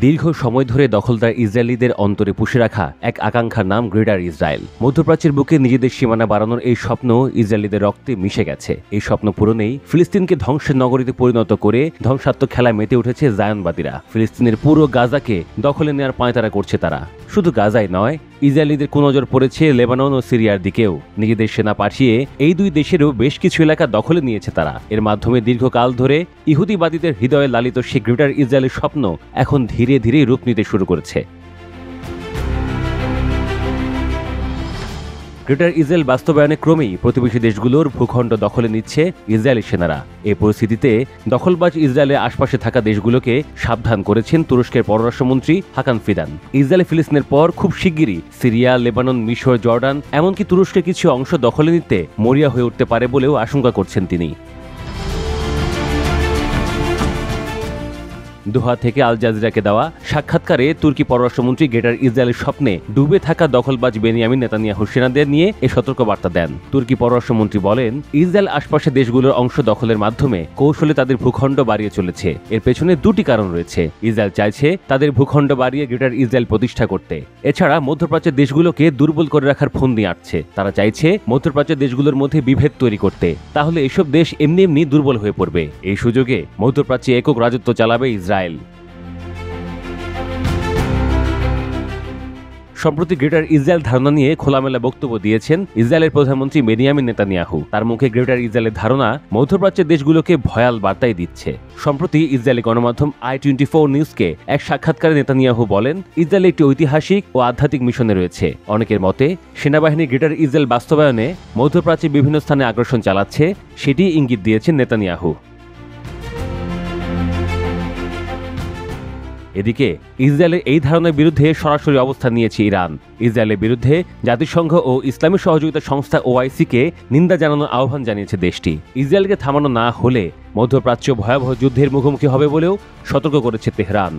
দীর্ঘ সময় ধরে দখলদার ইসরায়েলিদের অন্তরে পুষে রাখা এক আকাঙ্ক্ষার নাম গ্রেটার ইসরায়েল। মধ্যপ্রাচ্যের বুকে নিজেদের সীমানা বাড়ানোর এই স্বপ্ন ইসরায়েলিদের রক্তে মিশে গেছে। এই স্বপ্ন পূরণেই ফিলিস্তিনকে ধ্বংসের নগরীতে পরিণত করে ধ্বংসাত্মক খেলায় মেতে উঠেছে জায়নবাদীরা। ফিলিস্তিনের পুরো গাজাকে দখলে নেওয়ার পাঁয়তারা করছে তারা। শুধু গাজায় নয়, ইসরায়েলিদের কুনজর পড়েছে লেবানন ও সিরিয়ার দিকেও। নিজেদের সেনা পাঠিয়ে এই দুই দেশেরও বেশ কিছু এলাকা দখলে নিয়েছে তারা। এর মাধ্যমে দীর্ঘকাল ধরে ইহুদিবাদীদের হৃদয়ে লালিত সেই গ্রেটার ইসরায়েলের স্বপ্ন এখন ধীরে ধীরে রূপ নিতে শুরু করেছে। গ্রেটার ইসরায়েল বাস্তবায়নে ক্রমেই প্রতিবেশী দেশগুলোর ভূখণ্ড দখলে নিচ্ছে ইসরায়েলি সেনারা। এই পরিস্থিতিতে দখলবাজ ইসরায়েলের আশপাশে থাকা দেশগুলোকে সাবধান করেছেন তুরস্কের পররাষ্ট্রমন্ত্রী হাকান ফিদান। ইসরায়েলি ফিলিস্তিনের পর খুব শিগগিরই সিরিয়া, লেবানন, মিশর, জর্ডান এমনকি তুরস্কের কিছু অংশ দখলে নিতে মরিয়া হয়ে উঠতে পারে বলেও আশঙ্কা করছেন তিনি। দোহা থেকে আল জাজিরাকে দেওয়া সাক্ষাৎকারে তুর্কি পররাষ্ট্রমন্ত্রী গ্রেটার ইসরায়েলের স্বপ্নে ডুবে থাকা দখলবাজ বেনিয়ামিন নেতানিয়াহু সেনাদের নিয়ে এ সতর্কবার্তা দেন। তুর্কি পররাষ্ট্রমন্ত্রী বলেন, ইসরায়েল আশপাশের দেশগুলোর অংশ দখলের মাধ্যমে কৌশলে তাদের ভূখণ্ড বাড়িয়ে চলেছে। এর পেছনে দুটি কারণ রয়েছে। ইসরায়েল চাইছে তাদের ভূখণ্ড বাড়িয়ে গ্রেটার ইসরায়েল প্রতিষ্ঠা করতে। এছাড়া মধ্যপ্রাচ্যের দেশগুলোকে দুর্বল করে রাখার ফন্দি আঁটছে। তারা চাইছে মধ্যপ্রাচ্যের দেশগুলোর মধ্যে বিভেদ তৈরি করতে। তাহলে এসব দেশ এমনি এমনি দুর্বল হয়ে পড়বে। এই সুযোগে মধ্যপ্রাচ্যে একক রাজত্ব চালাবে ইসরায়েল। সম্প্রতি গ্রেটার ইসরায়েল ধারণা নিয়ে খোলামেলা বক্তব্য দিয়েছেন ইসরায়েলের প্রধানমন্ত্রী বেনিয়ামিন নেতানিয়াহু। তার মুখে গ্রেটার ইসরায়েলের ধারণা মধ্যপ্রাচ্যের দেশগুলোকে ভয়াল বার্তাই দিচ্ছে। সম্প্রতি ইসরায়েলি গণমাধ্যম i24 নিউজকে এক সাক্ষাৎকারে নেতানিয়াহু বলেন, ইসরায়েল একটি ঐতিহাসিক ও আধ্যাত্মিক মিশনে রয়েছে। অনেকের মতে সেনাবাহিনী গ্রেটার ইসরায়েল বাস্তবায়নে মধ্যপ্রাচ্যের বিভিন্ন স্থানে আগ্রাসন চালাচ্ছে, সেটি ইঙ্গিত দিয়েছেন নেতানিয়াহু। এদিকে ইসরায়েলের এই ধারণার বিরুদ্ধে সরাসরি অবস্থান নিয়েছে ইরান। ইসরায়েলের বিরুদ্ধে জাতিসংঘ ও ইসলামী সহযোগিতা সংস্থা OIC-কে নিন্দা জানানোর আহ্বান জানিয়েছে দেশটি। ইসরায়েলকে থামানো না হলে মধ্যপ্রাচ্য ভয়াবহ যুদ্ধের মুখোমুখি হবে বলেও সতর্ক করেছে তেহরান।